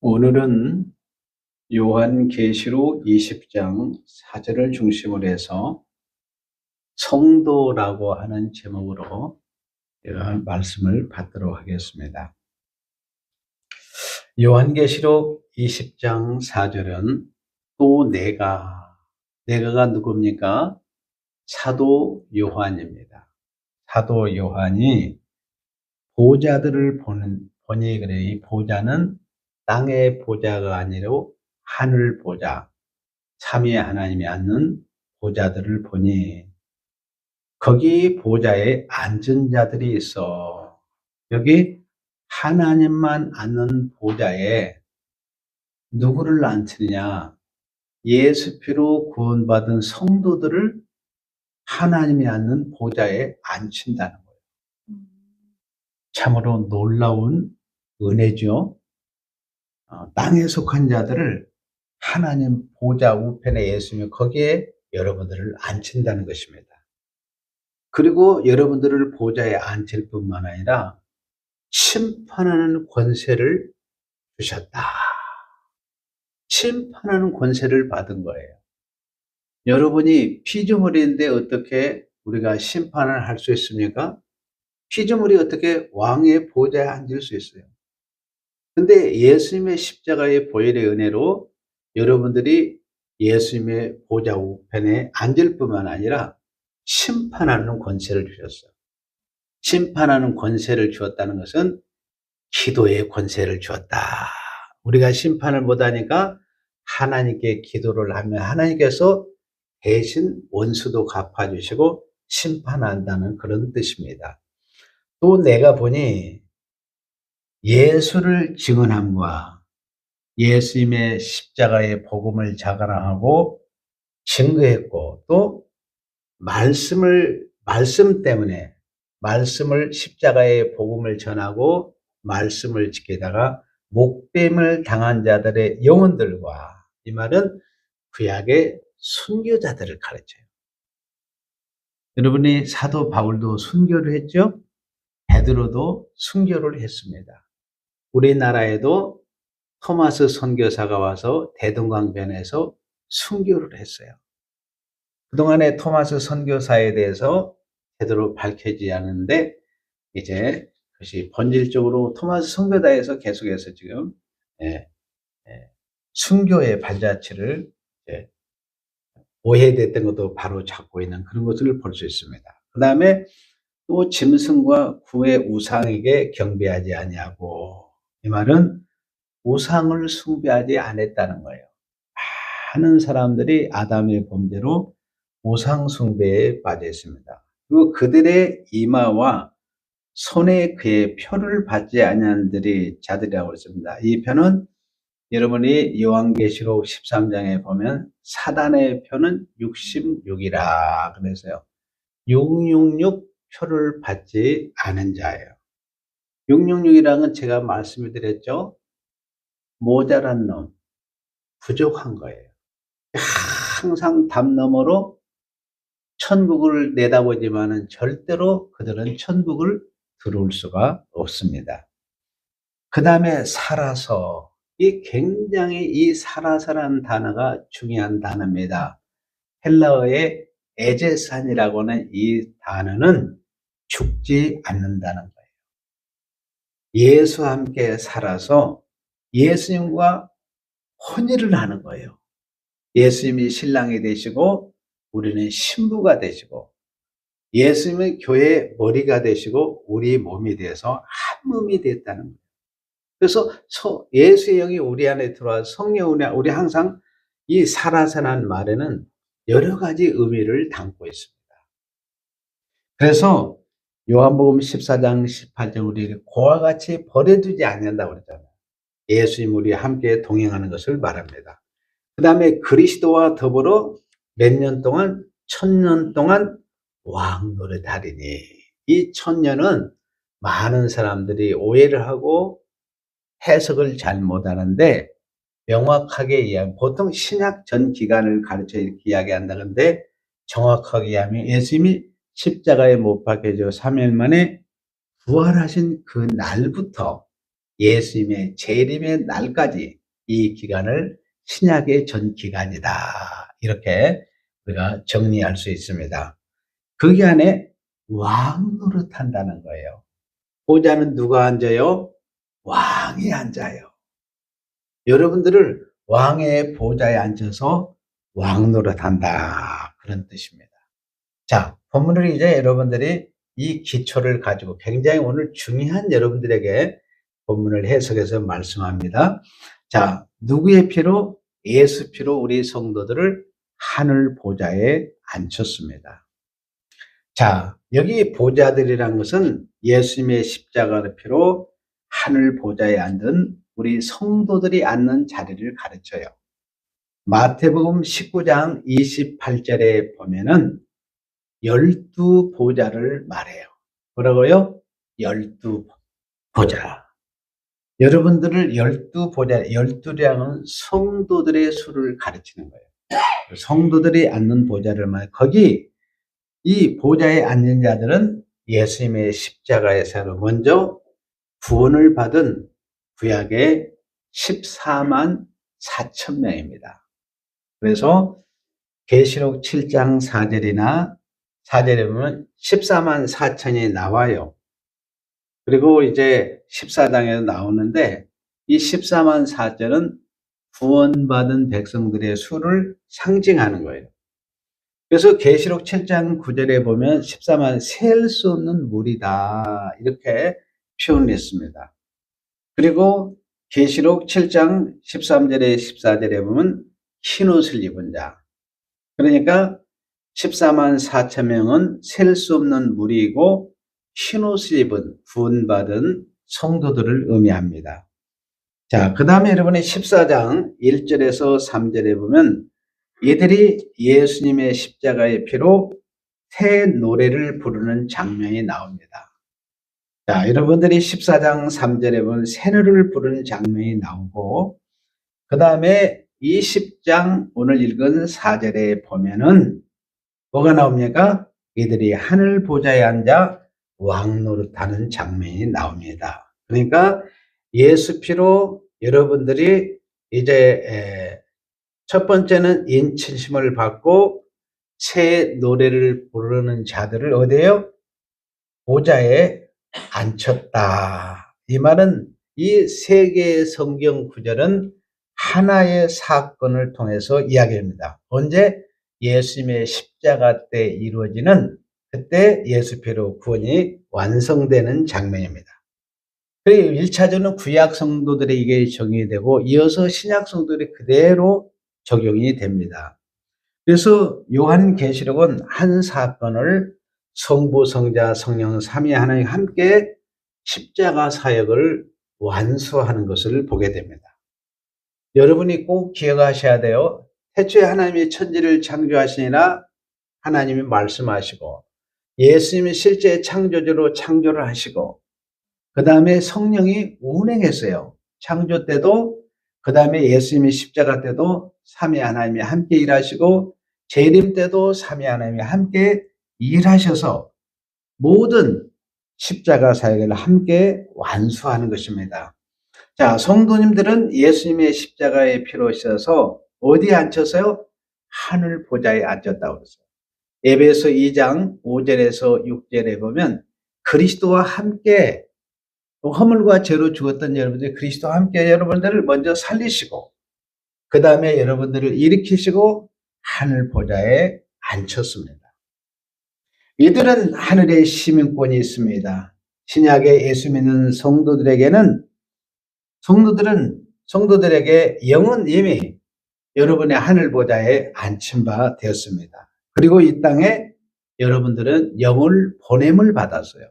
오늘은 요한계시록 20장 4절을 중심으로 해서 성도라고 하는 제목으로 말씀을 받도록 하겠습니다. 요한계시록 20장 4절은 또 내가가 누굽니까? 사도 요한입니다. 사도 요한이 보좌들을 보니 그래. 이 보좌는 땅의 보좌가 아니라 하늘 보좌, 삼위 하나님이 앉는 보좌들을 보니 거기 보좌에 앉은 자들이 있어. 여기 하나님만 앉는 보좌에 누구를 앉히느냐? 예수 피로 구원받은 성도들을 하나님이 앉는 보좌에 앉힌다는 거예요. 참으로 놀라운 은혜죠. 땅에 속한 자들을 하나님 보좌 우편에 예수님이 거기에 여러분들을 앉힌다는 것입니다. 그리고 여러분들을 보좌에 앉힐 뿐만 아니라 심판하는 권세를 주셨다. 심판하는 권세를 받은 거예요. 여러분이 피조물인데 어떻게 우리가 심판을 할 수 있습니까? 피조물이 어떻게 왕의 보좌에 앉을 수 있어요? 근데 예수님의 십자가의 보혈의 은혜로 여러분들이 예수님의 보좌 우편에 앉을 뿐만 아니라 심판하는 권세를 주셨어요. 심판하는 권세를 주었다는 것은 기도의 권세를 주었다. 우리가 심판을 못하니까 하나님께 기도를 하면 하나님께서 대신 원수도 갚아주시고 심판한다는 그런 뜻입니다. 또 내가 보니 예수를 증언함과 예수님의 십자가의 복음을 자랑하고 증거했고 또 말씀 때문에 말씀을 십자가의 복음을 전하고 말씀을 지키다가 목뱀을 당한 자들의 영혼들과 이 말은 구약의 순교자들을 가르쳐요. 여러분이 사도 바울도 순교를 했죠? 베드로도 순교를 했습니다. 우리나라에도 토마스 선교사가 와서 대동강변에서 순교를 했어요. 그동안에 토마스 선교사에 대해서 제대로 밝혀지지 않는데 이제 그것이 본질적으로 토마스 선교사에서 계속해서 지금 순교의 발자취를 오해됐던 것도 바로 잡고 있는 그런 것을 볼 수 있습니다. 그 다음에 또 짐승과 구의 우상에게 경배하지 아니하고, 이 말은 우상을 숭배하지 않았다는 거예요. 많은 사람들이 아담의 범죄로 우상 숭배에 빠져 있습니다. 그리고 그들의 이마와 손에 그의 표를 받지 아니하는 자들이라고 했습니다. 이 표는 여러분이 요한계시록 13장에 보면 사단의 표는 66이라 그래서요. 666 표를 받지 않은 자예요. 666이라는 건 제가 말씀을 드렸죠. 모자란 놈, 부족한 거예요. 항상 담 너머로 천국을 내다보지만은 절대로 그들은 천국을 들어올 수가 없습니다. 그 다음에 살아서, 이 굉장히 이 살아서라는 단어가 중요한 단어입니다. 헬라어의 에제산이라고 하는 이 단어는 죽지 않는다는 거예요. 예수와 함께 살아서 예수님과 혼인을 하는 거예요. 예수님이 신랑이 되시고 우리는 신부가 되시고 예수님은 교회의 머리가 되시고 우리 몸이 돼서 한 몸이 됐다는 거예요. 그래서 예수의 영이 우리 안에 들어와서 성령 우리 항상 이 살아서라는 말에는 여러 가지 의미를 담고 있습니다. 그래서 요한복음 14장 18절 우리 고와 같이 버려두지 않는다고 그랬잖아요. 예수님 우리와 함께 동행하는 것을 말합니다. 그 다음에 그리스도와 더불어 몇 년 동안 1000년 동안 왕 노릇하리니, 이 1000년은 많은 사람들이 오해를 하고 해석을 잘 못하는데 명확하게 이야기, 보통 신약 전 기간을 가르쳐 이렇게 이야기한다는데 정확하게 이야기하면 예수님이 십자가에 못 박혀져 3일 만에 부활하신 그 날부터 예수님의 재림의 날까지 이 기간을 신약의 전 기간이다. 이렇게 우리가 정리할 수 있습니다. 그 기간에 왕 노릇한다는 거예요. 보좌는 누가 앉아요? 왕이 앉아요. 여러분들을 왕의 보좌에 앉아서 왕 노릇한다. 그런 뜻입니다. 자, 본문을 이제 여러분들이 이 기초를 가지고 굉장히 오늘 중요한 여러분들에게 본문을 해석해서 말씀합니다. 자, 누구의 피로? 예수 피로 우리 성도들을 하늘 보좌에 앉혔습니다. 자, 여기 보좌들이란 것은 예수님의 십자가의 피로 하늘 보좌에 앉은 우리 성도들이 앉는 자리를 가르쳐요. 마태복음 19장 28절에 보면은 12보좌를 말해요. 뭐라고요? 12보좌. 여러분들을 12보좌, 12량은 성도들의 수를 가르치는 거예요. 성도들이 앉는 보좌를 말해요. 거기 이 보좌에 앉는 자들은 예수님의 십자가에서 먼저 구원을 받은 구약의 14만 4천 명입니다. 그래서 계시록 7장 4절이나 4절에 보면 14만 4천이 나와요. 그리고 이제 14장에도 나오는데 이 14만 4천은 구원받은 백성들의 수를 상징하는 거예요. 그래서 계시록 7장 9절에 보면 14만 셀 수 없는 무리다 이렇게 표현했습니다. 그리고 계시록 7장 13절에 14절에 보면 흰 옷을 입은 자, 그러니까 14만 4천 명은 셀 수 없는 무리이고 흰 옷을 입은 구원받은 성도들을 의미합니다. 자, 그 다음에 여러분이 14장 1절에서 3절에 보면 이들이 예수님의 십자가의 피로 새 노래를 부르는 장면이 나옵니다. 자, 여러분들이 14장 3절에 보면 새 노래를 부르는 장면이 나오고 그 다음에 20장 오늘 읽은 4절에 보면은 뭐가 나옵니까? 이들이 하늘 보좌에 앉아 왕 노릇하는 장면이 나옵니다. 그러니까 예수 피로 여러분들이 이제 첫 번째는 인치심을 받고 새 노래를 부르는 자들을 어디에요? 보좌에 앉혔다. 이 말은 이 세 개의 성경 구절은 하나의 사건을 통해서 이야기합니다. 언제? 예수님의 십자가 때 이루어지는 그때 예수 피로 구원이 완성되는 장면입니다. 그리고 1차적으로는 구약 성도들에게 이게 적용이 되고 이어서 신약 성도들이 그대로 적용이 됩니다. 그래서 요한계시록은 한 사건을 성부, 성자, 성령 삼위 하나님 함께 십자가 사역을 완수하는 것을 보게 됩니다. 여러분이 꼭 기억하셔야 돼요. 태초에 하나님이 천지를 창조하시니라 하나님이 말씀하시고 예수님이 실제 창조주로 창조를 하시고 그 다음에 성령이 운행했어요. 창조 때도 그 다음에 예수님이 십자가 때도 삼위 하나님이 함께 일하시고 재림 때도 삼위 하나님이 함께 일하셔서 모든 십자가 사역을 함께 완수하는 것입니다. 자, 성도님들은 예수님의 십자가의 피로 씻어서 어디에 앉혀서요? 하늘 보좌에 앉혔다고 그랬어요. 에베소 2장 5절에서 6절에 보면 그리스도와 함께 허물과 죄로 죽었던 여러분들이 그리스도와 함께 여러분들을 먼저 살리시고 그 다음에 여러분들을 일으키시고 하늘 보좌에 앉혔습니다. 이들은 하늘의 시민권이 있습니다. 신약의 예수 믿는 성도들에게 영은 이미 여러분의 하늘 보좌에 앉힌 바 되었습니다. 그리고 이 땅에 여러분들은 영을 보냄을 받았어요.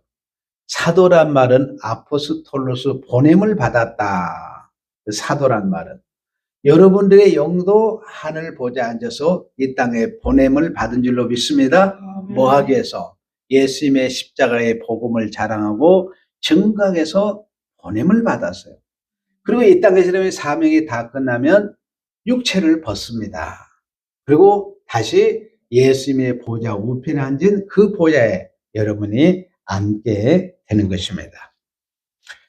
사도란 말은 아포스톨로스 보냄을 받았다. 사도란 말은 여러분들의 영도 하늘 보좌에 앉아서 이 땅에 보냄을 받은 줄로 믿습니다. 뭐 하기 위해서? 예수님의 십자가의 복음을 자랑하고 증거해서 보냄을 받았어요. 그리고 이 땅에서 사명이 다 끝나면 육체를 벗습니다. 그리고 다시 예수님의 보좌 우편에 앉은 그 보좌에 여러분이 앉게 되는 것입니다.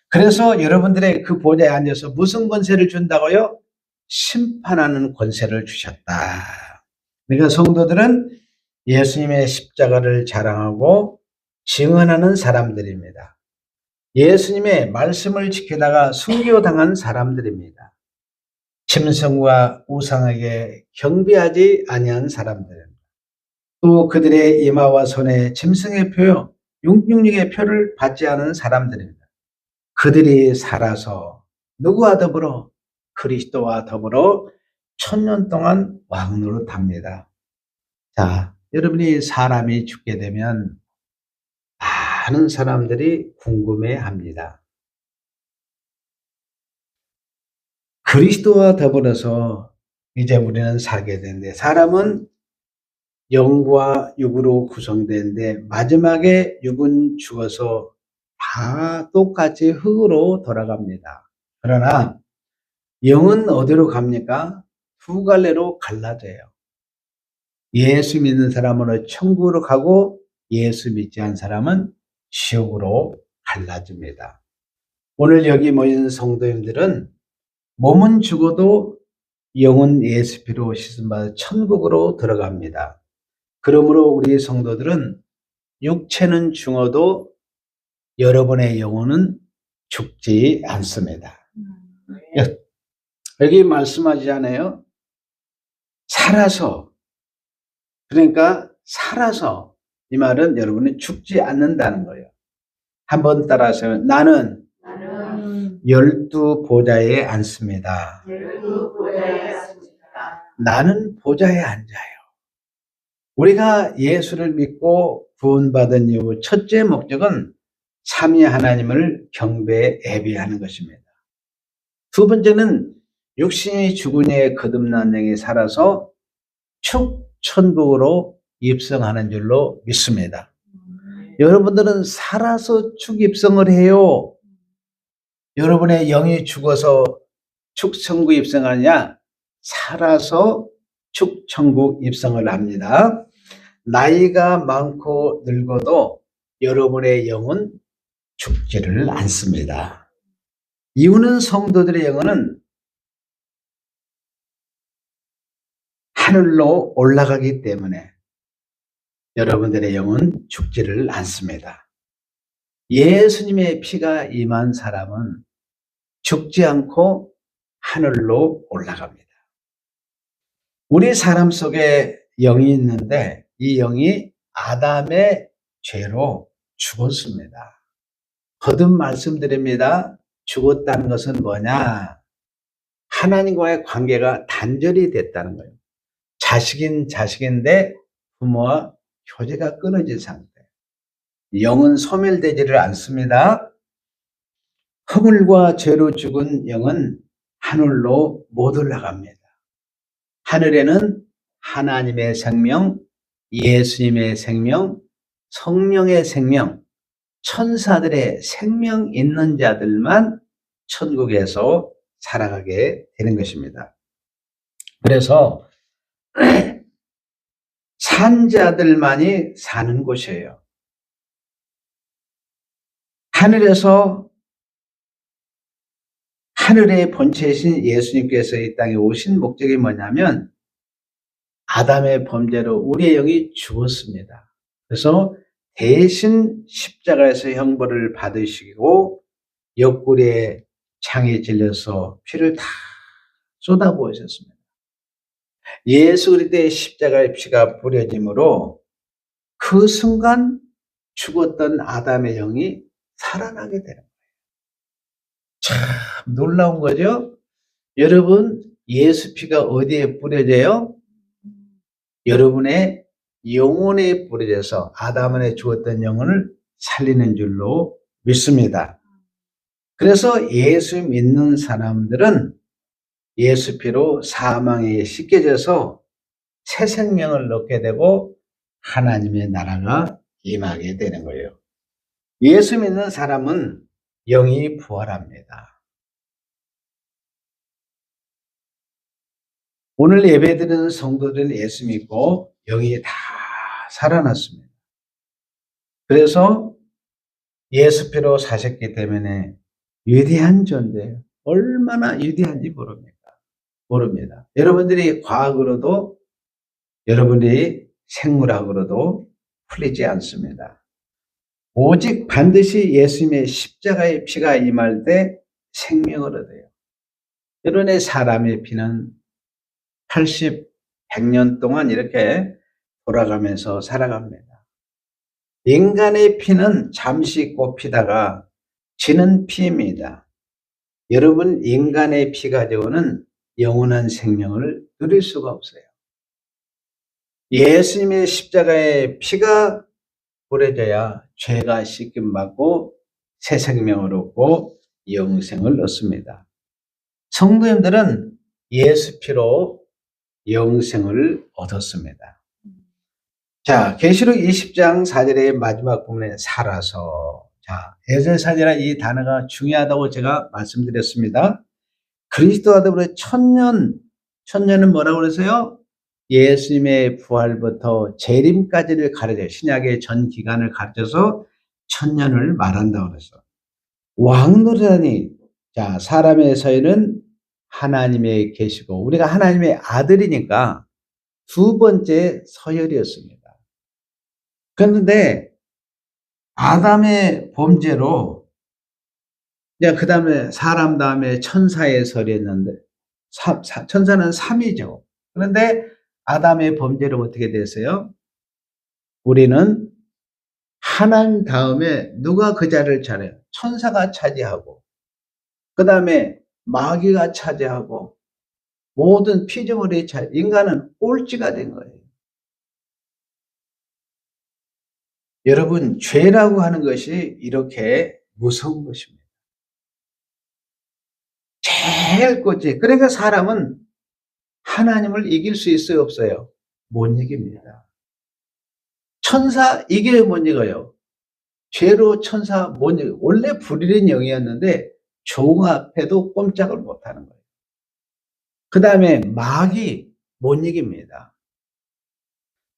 그래서 여러분들의 그 보좌에 앉아서 무슨 권세를 준다고요? 심판하는 권세를 주셨다. 그러니까 성도들은 예수님의 십자가를 자랑하고 증언하는 사람들입니다. 예수님의 말씀을 지키다가 순교당한 사람들입니다. 짐승과 우상에게 경배하지 아니한 사람들입니다. 또 그들의 이마와 손에 짐승의 표요, 666의 표를 받지 않은 사람들입니다. 그들이 살아서 누구와 더불어? 그리스도와 더불어 1000년 동안 왕노릇합니다. 자, 여러분이 사람이 죽게 되면 많은 사람들이 궁금해합니다. 그리스도와 더불어서 이제 우리는 살게 되는데, 사람은 영과 육으로 구성되는데 마지막에 육은 죽어서 다 똑같이 흙으로 돌아갑니다. 그러나 영은 어디로 갑니까? 두 갈래로 갈라져요. 예수 믿는 사람은 천국으로 가고 예수 믿지 않은 사람은 지옥으로 갈라집니다. 오늘 여기 모인 성도님들은 몸은 죽어도 영은 예수 피로 씻음받아 천국으로 들어갑니다. 그러므로 우리 성도들은 육체는 죽어도 여러분의 영혼은 죽지 않습니다. 여기 말씀하지 않아요? 살아서, 그러니까 살아서, 이 말은 여러분이 죽지 않는다는 거예요. 한번 따라하세요. 나는 12보좌에 앉습니다. 나는 보좌에 앉아요. 우리가 예수를 믿고 구원받은 이후 첫째 목적은 삼위 하나님을 경배에 예비하는 것입니다. 두 번째는 육신이 죽은 이에 거듭난 영이 살아서 축천국으로 입성하는 줄로 믿습니다. 여러분들은 살아서 축입성을 해요? 여러분의 영이 죽어서 축천국 입성하느냐? 살아서 축천국 입성을 합니다. 나이가 많고 늙어도 여러분의 영은 죽지를 않습니다. 이유는 성도들의 영혼은 하늘로 올라가기 때문에 여러분들의 영은 죽지를 않습니다. 예수님의 피가 임한 사람은 죽지 않고 하늘로 올라갑니다. 우리 사람 속에 영이 있는데 이 영이 아담의 죄로 죽었습니다. 거듭 말씀드립니다. 죽었다는 것은 뭐냐? 하나님과의 관계가 단절이 됐다는 거예요. 자식인 자식인데 부모와 교제가 끊어진 상태. 영은 소멸되지를 않습니다. 허물과 죄로 죽은 영은 하늘로 못 올라갑니다. 하늘에는 하나님의 생명, 예수님의 생명, 성령의 생명, 천사들의 생명 있는 자들만 천국에서 살아가게 되는 것입니다. 그래서 산 자들만이 사는 곳이에요. 하늘에서 하늘의 본체이신 예수님께서 이 땅에 오신 목적이 뭐냐면 아담의 범죄로 우리의 영이 죽었습니다. 그래서 대신 십자가에서 형벌을 받으시고 옆구리에 창에 찔려서 피를 다 쏟아부으셨습니다. 예수 그리스도의 십자가의 피가 뿌려짐으로 그 순간 죽었던 아담의 영이 살아나게 되는 거예요. 참 놀라운 거죠? 여러분, 예수 피가 어디에 뿌려져요? 여러분의 영혼에 뿌려져서 아담 안에 죽었던 영혼을 살리는 줄로 믿습니다. 그래서 예수 믿는 사람들은 예수 피로 사망에 씻겨져서 새 생명을 얻게 되고 하나님의 나라가 임하게 되는 거예요. 예수 믿는 사람은 영이 부활합니다. 오늘 예배드리는 성도들은 예수 믿고 영이 다 살아났습니다. 그래서 예수 피로 사셨기 때문에 위대한 존재예요. 얼마나 위대한지 모릅니다. 여러분들이 과학으로도 여러분이 생물학으로도 풀리지 않습니다. 오직 반드시 예수님의 십자가의 피가 임할 때 생명을 얻어요. 여러분의 사람의 피는 80, 100년 동안 이렇게 돌아가면서 살아갑니다. 인간의 피는 잠시 꽃피다가 지는 피입니다. 여러분, 인간의 피 가지고는 영원한 생명을 누릴 수가 없어요. 예수님의 십자가의 피가 뿌려져야 죄가 씻김받고 새 생명을 얻고 영생을 얻습니다. 성도님들은 예수 피로 영생을 얻었습니다. 자, 계시록 20장 4절의 마지막 부분에 살아서. 자, 에셀살이라는 이 단어가 중요하다고 제가 말씀드렸습니다. 그리스도와 더불어 천년은 뭐라고 그러세요? 예수님의 부활부터 재림까지를 가르쳐요. 신약의 전 기간을 가르쳐서 천년을 말한다고 그래서. 왕노릇하니, 자, 사람의 서열은 하나님에 계시고, 우리가 하나님의 아들이니까 두 번째 서열이었습니다. 그런데 아담의 범죄로, 그 다음에 사람 다음에 천사의 설이었는데, 천사는 3이죠. 그런데 아담의 범죄로 어떻게 됐어요? 우리는 하나님 다음에 누가 그 자리를 차려요? 천사가 차지하고, 그 다음에 마귀가 차지하고, 모든 피조물이 인간은 꼴찌가 된 거예요. 여러분, 죄라고 하는 것이 이렇게 무서운 것입니다. 제일 꼴찌. 그러니까 사람은 하나님을 이길 수 있어요, 없어요? 못 이깁니다. 천사 이겨요, 못 이겨요? 죄로 천사 못 이겨요. 원래 불의는 영이었는데 종 앞에도 꼼짝을 못 하는 거예요. 그 다음에 마귀 못 이깁니다.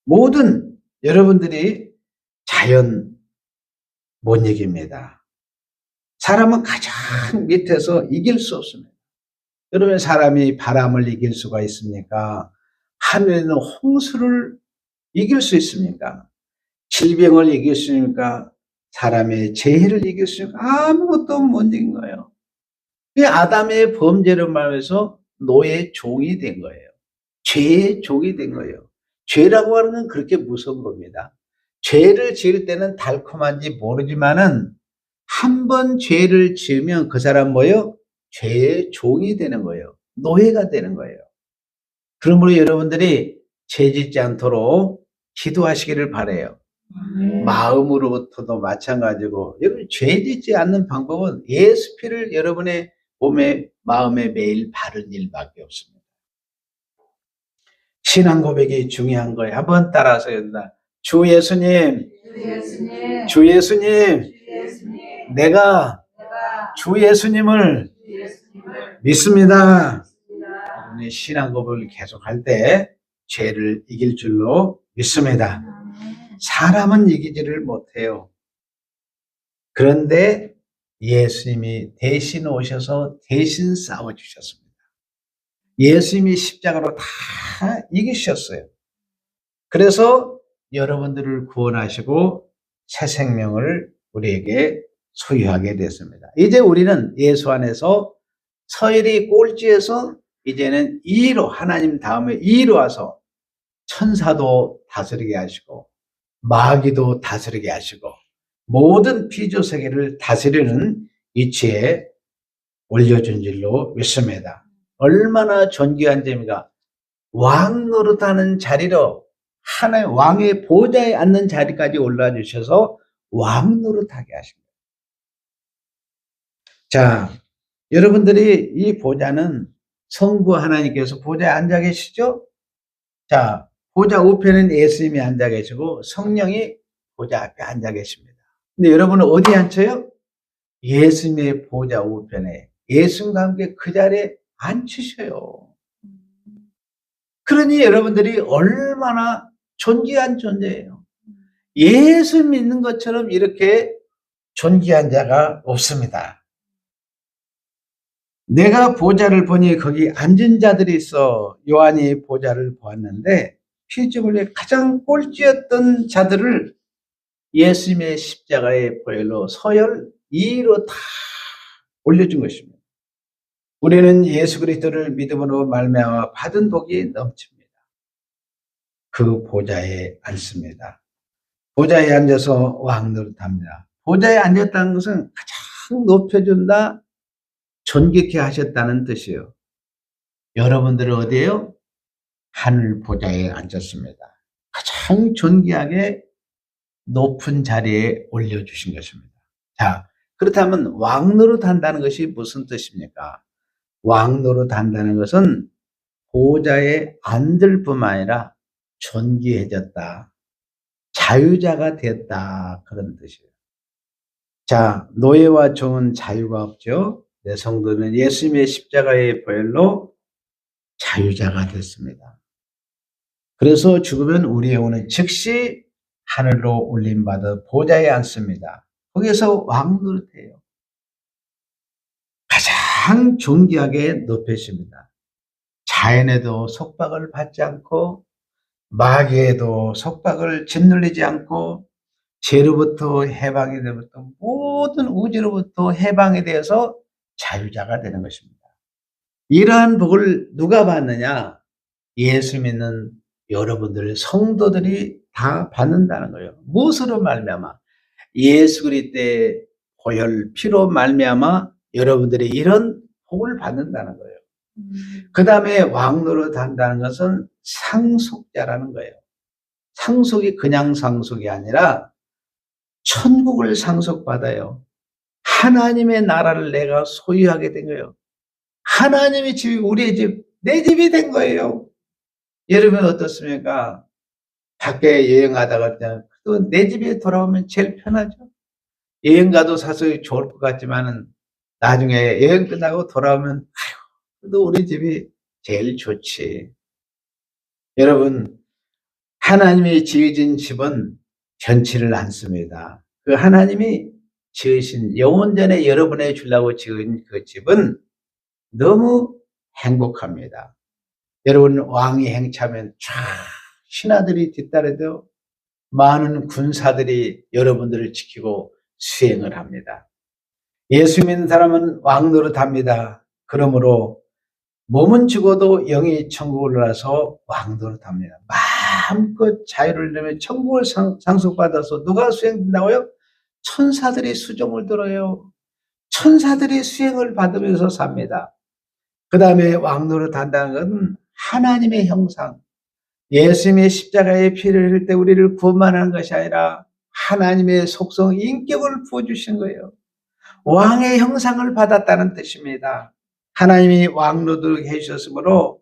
모든 여러분들이 자연 못 이깁니다. 사람은 가장 밑에서 이길 수 없습니다. 여러분, 사람이 바람을 이길 수가 있습니까? 하늘에는 홍수를 이길 수 있습니까? 질병을 이길 수 있습니까? 사람의 재해를 이길 수 있습니까? 아무것도 못 이긴 거예요. 아담의 범죄로 말해서 노예 종이 된 거예요. 죄의 종이 된 거예요. 죄라고 하는 건 그렇게 무서운 겁니다. 죄를 지을 때는 달콤한지 모르지만은 한 번 죄를 지으면 그 사람 뭐예요? 죄의 종이 되는 거예요. 노예가 되는 거예요. 그러므로 여러분들이 죄 짓지 않도록 기도하시기를 바라요. 마음으로부터도 마찬가지고, 여러분, 죄 짓지 않는 방법은 예수 피를 여러분의 몸에, 마음에 매일 바른 일밖에 없습니다. 신앙 고백이 중요한 거예요. 한번 따라서 해준다. 주 예수님, 주 예수님, 내가 주 예수님을 믿습니다. 여러분의 신앙 고백을 계속할 때 죄를 이길 줄로 믿습니다. 사람은 이기지를 못해요. 그런데 예수님이 대신 오셔서 대신 싸워주셨습니다. 예수님이 십자가로 다 이기셨어요. 그래서 여러분들을 구원하시고 새 생명을 우리에게 소유하게 됐습니다. 이제 우리는 예수 안에서 서열이 꼴찌에서 이제는 2위로, 하나님 다음에 2위로 와서 천사도 다스리게 하시고 마귀도 다스리게 하시고 모든 피조 세계를 다스리는 위치에 올려준 줄로 믿습니다. 얼마나 존귀한 점입니까? 왕 노릇하는 자리로, 하나의 왕의 보좌에 앉는 자리까지 올라주셔서 왕 노릇하게 하십니다. 자, 여러분들이 이 보좌는 성부 하나님께서 보좌에 앉아 계시죠? 자, 보좌 우편은 예수님이 앉아 계시고 성령이 보좌 앞에 앉아 계십니다. 근데 여러분은 어디에 앉혀요? 예수님의 보좌 우편에, 예수님과 함께 그 자리에 앉히셔요. 그러니 여러분들이 얼마나 존귀한 존재예요. 예수 믿는 것처럼 이렇게 존귀한 자가 없습니다. 내가 보좌를 보니 거기 앉은 자들이 있어. 요한이 보좌를 보았는데 피조물의 가장 꼴찌였던 자들을 예수님의 십자가의 보혈로 서열 2위로 다 올려준 것입니다. 우리는 예수 그리스도를 믿음으로 말미암아 받은 복이 넘칩니다. 그 보좌에 앉습니다. 보좌에 앉아서 왕 노릇합니다. 보좌에 앉았다는 것은 가장 높여준다, 존귀케 하셨다는 뜻이에요. 여러분들은 어디에요? 하늘 보좌에 앉았습니다. 가장 존귀하게 높은 자리에 올려주신 것입니다. 자, 그렇다면 왕 노릇한다는 것이 무슨 뜻입니까? 왕 노릇한다는 것은 보좌에 앉을 뿐만 아니라 존귀해졌다, 자유자가 됐다, 그런 뜻이에요. 자, 노예와 종은 자유가 없죠. 내 성도는 예수님의 십자가의 보혈로 자유자가 됐습니다. 그래서 죽으면 우리의 영혼은 즉시 하늘로 올림받아 보좌에 앉습니다. 거기서 왕 노릇해요. 가장 존귀하게 높여십니다. 자연에도 속박을 받지 않고 마귀에도 속박을 짓눌리지 않고 죄로부터 해방이 되부터 모든 우주로부터 해방에 대해서 자유자가 되는 것입니다. 이러한 복을 누가 받느냐? 예수 믿는 여러분들 성도들이 다 받는다는 거예요. 무엇으로 말미암아? 예수 그리스도의 보혈 피로 말미암아 여러분들이 이런 복을 받는다는 거예요. 그 다음에 왕 노릇한다는 것은 상속자라는 거예요. 상속이 그냥 상속이 아니라 천국을 상속받아요. 하나님의 나라를 내가 소유하게 된 거예요. 하나님의 집이 우리의 집, 내 집이 된 거예요. 여러분 어떻습니까? 밖에 여행하다가 또 내 집에 돌아오면 제일 편하죠. 여행 가도 사실 좋을 것 같지만은 나중에 여행 끝나고 돌아오면 아이고, 그래도 우리 집이 제일 좋지. 여러분, 하나님이 지으신 집은 변치를 않습니다. 그 하나님이 지으신 영원전에 여러분에게 주려고 지은 그 집은 너무 행복합니다. 여러분 왕이 행차하면 쫙 신하들이 뒤따르고 많은 군사들이 여러분들을 지키고 수행을 합니다. 예수 믿는 사람은 왕 노릇합니다. 그러므로 몸은 죽어도 영이 천국을 올라서 왕 노릇합니다. 마음껏 자유를 내면 천국을 상속받아서 누가 수행된다고요? 천사들이 수종을 들어요. 천사들이 수행을 받으면서 삽니다. 그 다음에 왕 노릇한다는 것은 하나님의 형상, 예수님의 십자가의 피를 흘릴 때 우리를 구원하는 것이 아니라 하나님의 속성, 인격을 부어주신 거예요. 왕의 형상을 받았다는 뜻입니다. 하나님이 왕 노릇을 해주셨으므로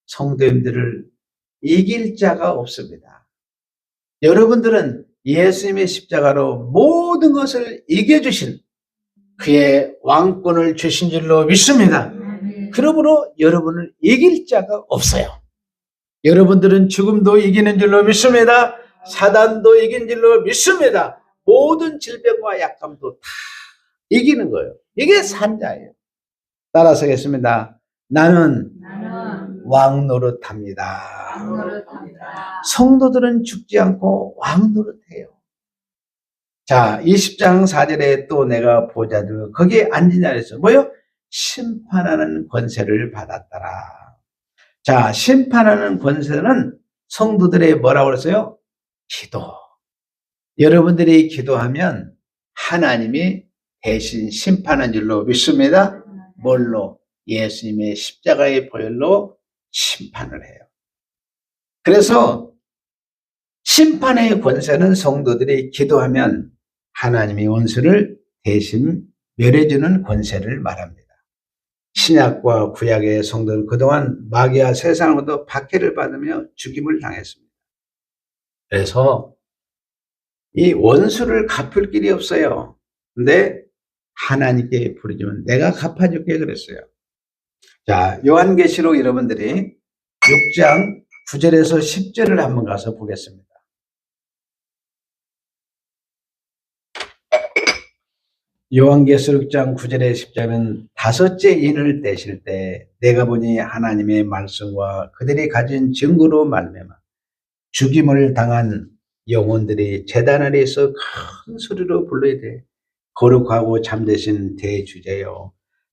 성도님들을 이길 자가 없습니다. 여러분들은 예수님의 십자가로 모든 것을 이겨주신 그의 왕권을 주신 줄로 믿습니다. 그러므로 여러분을 이길 자가 없어요. 여러분들은 죽음도 이기는 줄로 믿습니다. 사단도 이긴 줄로 믿습니다. 모든 질병과 약함도 다 이기는 거예요. 이게 산자예요. 따라서 하겠습니다. 나는 왕 노릇합니다. 성도들은 죽지 않고 왕 노릇해요. 자, 20장 4절에 또 내가 보좌를 거기에 앉으냐 그랬어. 뭐요? 심판하는 권세를 받았더라. 자, 심판하는 권세는 성도들의 뭐라고 그랬어요? 기도. 여러분들이 기도하면 하나님이 대신 심판한 줄로 믿습니다. 뭘로? 예수님의 십자가의 보혈로 심판을 해요. 그래서 심판의 권세는 성도들이 기도하면 하나님의 원수를 대신 멸해주는 권세를 말합니다. 신약과 구약의 성도는 그동안 마귀와 세상으로부터 박해를 받으며 죽임을 당했습니다. 그래서 이 원수를 갚을 길이 없어요. 근데 하나님께 부르지만 내가 갚아줄게 그랬어요. 자, 요한계시록 여러분들이 6장 9절에서 10절을 한번 가서 보겠습니다. 요한계시록 6장 9절에 10절은 다섯째 인을 떼실 때 내가 보니 하나님의 말씀과 그들이 가진 증거로 말미암아 죽임을 당한 영혼들이 제단 아래에서 큰 소리로 불러야 돼. 거룩하고 참되신 대주제여,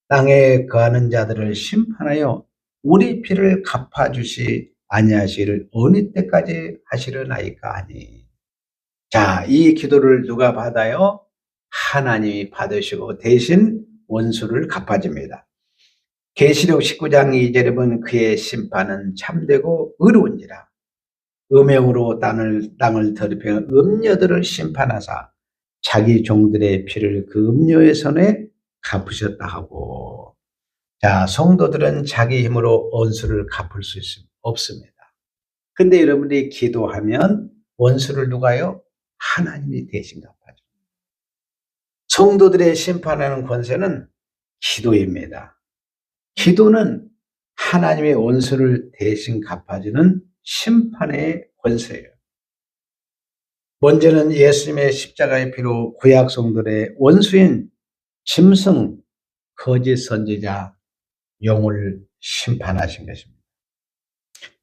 땅에 거하는 자들을 심판하여 우리 피를 갚아주시 아니하시기를 어느 때까지 하시려나이까 하니. 자, 이 기도를 누가 받아요? 하나님이 받으시고 대신 원수를 갚아줍니다. 계시록 19장 2절에 보면 그의 심판은 참되고 의로운지라 음행으로 땅을 더럽히는 음녀들을 심판하사 자기 종들의 피를 그 음녀의 손에 갚으셨다 하고. 자, 성도들은 자기 힘으로 원수를 갚을 수 없습니다. 근데 여러분들이 기도하면 원수를 누가요? 하나님이 대신 갚아줘. 성도들의 심판하는 권세는 기도입니다. 기도는 하나님의 원수를 대신 갚아주는 심판의 권세예요. 먼저는 예수님의 십자가의 피로 구약 성도들의 원수인 짐승, 거짓 선지자, 영을 심판하신 것입니다.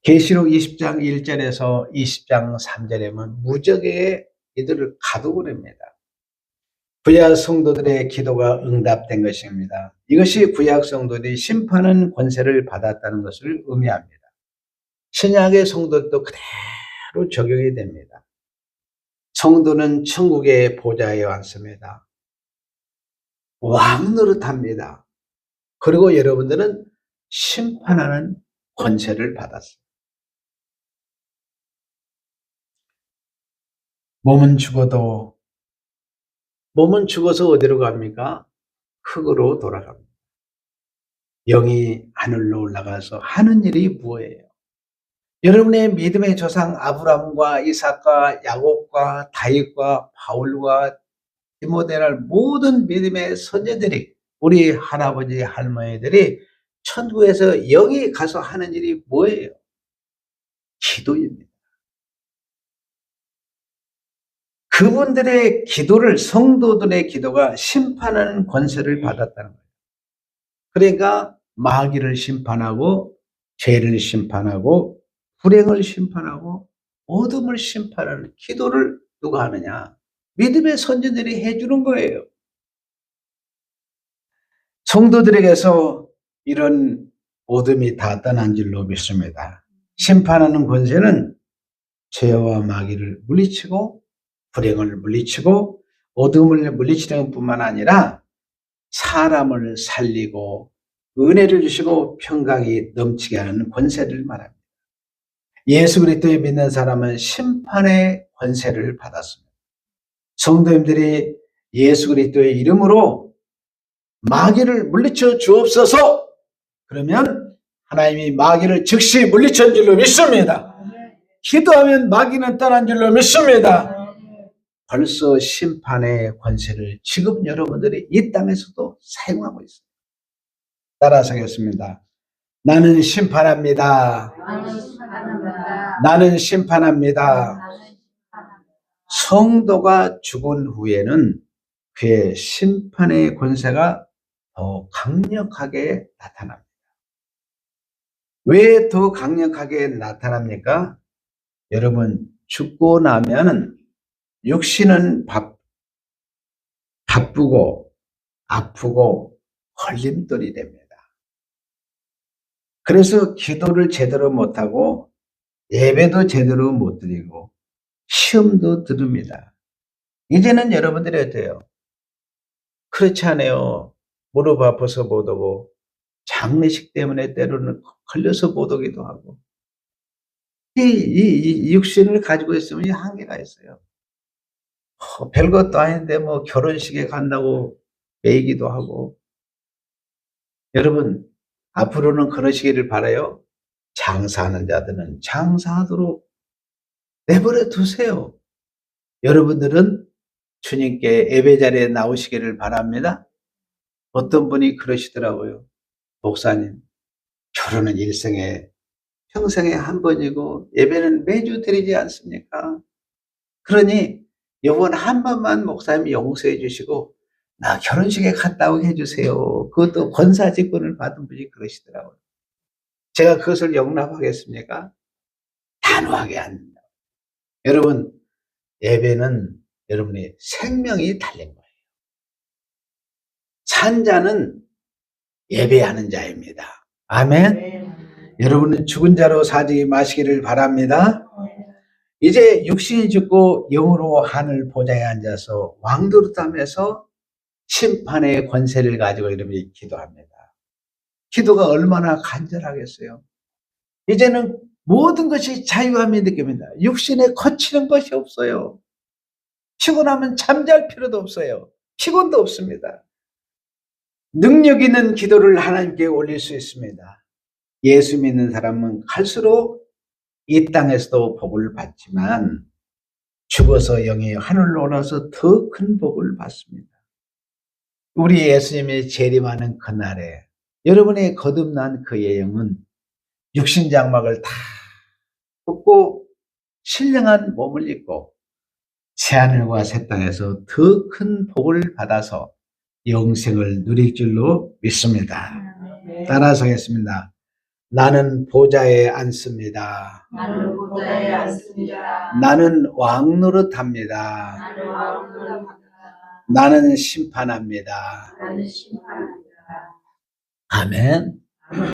계시록 20장 1절에서 20장 3절에는 무적의 이들을 가두고냅니다. 구약 성도들의 기도가 응답된 것입니다. 이것이 구약 성도들이 심판은 권세를 받았다는 것을 의미합니다. 신약의 성도도 그대로 적용이 됩니다. 성도는 천국의 보좌에 왔습니다. 왕 노릇합니다. 그리고 여러분들은 심판하는 권세를 받았습니다. 몸은 죽어서 어디로 갑니까? 흙으로 돌아갑니다. 영이 하늘로 올라가서 하는 일이 무엇이에요? 여러분의 믿음의 조상 아브라함과 이삭과 야곱과 다윗과 바울과 디모데를 모든 믿음의 선제들이, 우리 할아버지 할머니들이 천국에서 영이 가서 하는 일이 뭐예요? 기도입니다. 그분들의 기도를, 성도들의 기도가 심판하는 권세를 받았다는 거예요. 그러니까 마귀를 심판하고 죄를 심판하고 불행을 심판하고 어둠을 심판하는 기도를 누가 하느냐? 믿음의 선지자들이 해주는 거예요. 성도들에게서 이런 어둠이 다 떠난 줄로 믿습니다. 심판하는 권세는 죄와 마귀를 물리치고 불행을 물리치고 어둠을 물리치는 뿐만 아니라 사람을 살리고 은혜를 주시고 평강이 넘치게 하는 권세를 말합니다. 예수 그리스도에 믿는 사람은 심판의 권세를 받았습니다. 성도님들이 예수 그리스도의 이름으로 마귀를 물리쳐 주옵소서, 그러면 하나님이 마귀를 즉시 물리친 줄로 믿습니다. 기도하면 마귀는 떠난 줄로 믿습니다. 벌써 심판의 권세를 지금 여러분들이 이 땅에서도 사용하고 있습니다. 따라서 하겠습니다. 나는 심판합니다. 나는 심판합니다. 성도가 죽은 후에는 그의 심판의 권세가 더 강력하게 나타납니다. 왜 더 강력하게 나타납니까? 여러분, 죽고 나면은 육신은 바쁘고 아프고 걸림돌이 됩니다. 그래서 기도를 제대로 못하고 예배도 제대로 못 드리고 시험도 들읍니다. 이제는 여러분들이 어때요? 그렇지 않아요. 무릎 아파서 못 오고 장례식 때문에 때로는 걸려서 못 오기도 하고. 이 육신을 가지고 있으면 한계가 있어요. 별것도 아닌데 뭐 결혼식에 간다고 매이기도 하고. 여러분, 앞으로는 그러시기를 바라요. 장사하는 자들은 장사하도록 내버려 두세요. 여러분들은 주님께 예배 자리에 나오시기를 바랍니다. 어떤 분이 그러시더라고요. 목사님, 결혼은 평생에 한 번이고 예배는 매주 드리지 않습니까? 그러니 이번 한 번만 목사님이 용서해 주시고 나 결혼식에 갔다 오게 해주세요. 그것도 권사직분을 받은 분이 그러시더라고요. 제가 그것을 용납하겠습니까? 단호하게 안 된다. 여러분, 예배는 여러분의 생명이 달린 거예요. 산 자는 예배하는 자입니다. 아멘. 여러분은 죽은 자로 사지 마시기를 바랍니다. 이제 육신이 죽고 영으로 하늘 보좌에 앉아서 왕노릇하면서 심판의 권세를 가지고 이렇게 기도합니다. 기도가 얼마나 간절하겠어요. 이제는 모든 것이 자유함이 느낍니다. 육신에 거치는 것이 없어요. 피곤하면 잠잘 필요도 없어요. 피곤도 없습니다. 능력 있는 기도를 하나님께 올릴 수 있습니다. 예수 믿는 사람은 갈수록 이 땅에서도 복을 받지만 죽어서 영이 하늘로 올라서 더 큰 복을 받습니다. 우리 예수님이 재림하는 그날에 여러분의 거듭난 그의 영은 육신장막을 다 벗고 신령한 몸을 입고 새하늘과 새 땅에서 더 큰 복을 받아서 영생을 누릴 줄로 믿습니다. 따라서 하겠습니다. 나는 보좌에 앉습니다. 나는 보좌에 앉습니다. 나는 왕노릇합니다. 나는 왕노릇합니다. 나는 심판합니다. 나는 심판합니다. 아멘.